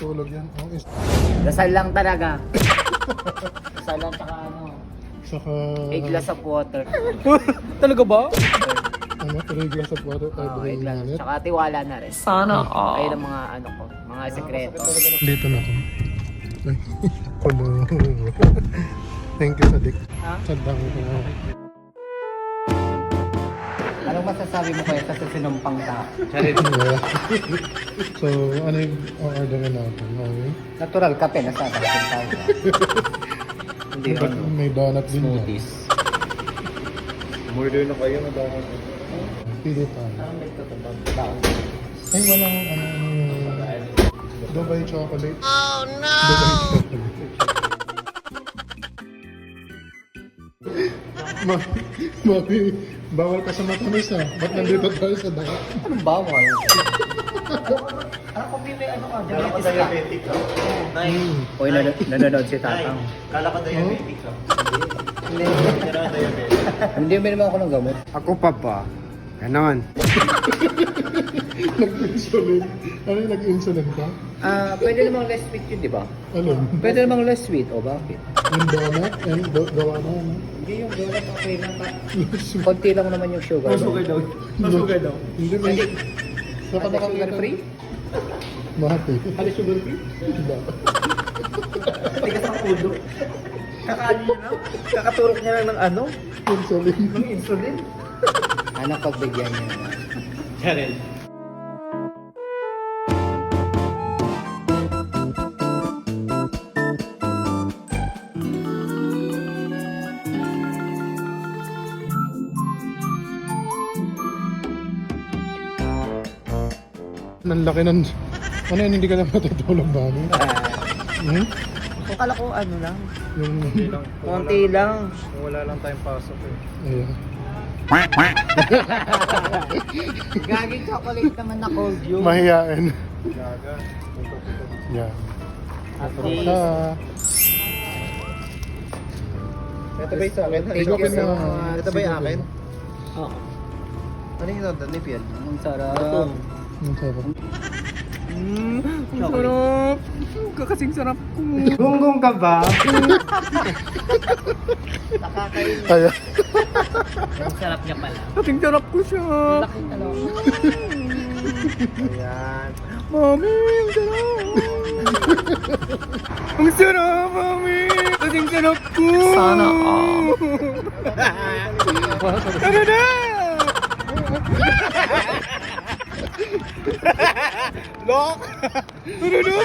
Tulog yan. Oh, Dasal lang talaga. Dasal lang tsaka ano. Saka... A glass of water. Talaga ba? Ano? 3 glass of water Oo, every a glass. minute. Tsaka tiwala na rin. Sana all. Ayun ang mga ano ko. Mga sekreto. Dito na ako. Ay, kulo. Thank you, Sadik. Ha? Sadang ko. Anong masasabi mo kaya sa sinumpang tao? Yeah. So, ano yung orderin natin? Okay. Natural kape, nasa atin tayo. Hindi But ano. may donut din yan. Smoothies. Murder na kayo na donut. Pili tayo. Parang may tutubag. Baon. Ay, walang Dubai chocolate. Oh no! Dubai chocolate. Mami, bawal ka sa matamis ha. Ba't nandito tayo sa daka? Anong bawal? Ano ko may ano ka? Diabetes ka? Diabetic ka. Nay, Uy, nanonood si Tatang. kala ko diabetic ka. Hindi. Pero diabetic. Hindi mo naman ako ng gamot. Ako pa ba? Ganon. Nag-insulin. Ano yung nag-insulin ka? Pwede namang less sweet yun, di ba? Alin? Pwede namang less sweet, o bakit? Yung donut? And gawa na ano? Hindi yung donut, okay lang pa. Konti lang naman yung sugar. daw. Masugar daw. Hindi may... Saka Ano, sugar free? Mahati. Ano sugar free? Diba? Tigas ang ulo. Kakaano niya lang? Kakaturok niya lang ng ano? Insulin. Ng insulin? Ano pagbigyan niya naman? Jared. Ang laki ng... Ano yun, hindi ka na matutulog ba? Hmm? Kala ko ano lang. Yung... Konti lang. Kung wala lang tayong pasok eh. Ayan. Gaging chocolate naman na cold yun. Mahiyain. Gaga. Yan. At Sa... least. Ito ba yung sa akin? Thank you Sigupin so mo. much. Ito ba yung akin? Oo. Ano yung nandanip yan? Ang sarap. Ang sarap. Ang sarap. Kakasing sarap ko. Gunggong ka ba? Nakakain. Kaya... Ang sarap niya pala. Kasing sarap ko siya. Laki ano. Ayan. Mami, ang sarap. Ang sarap, mami. Kasing sarap ko. Sana all. Tara na! Lock! Tara na!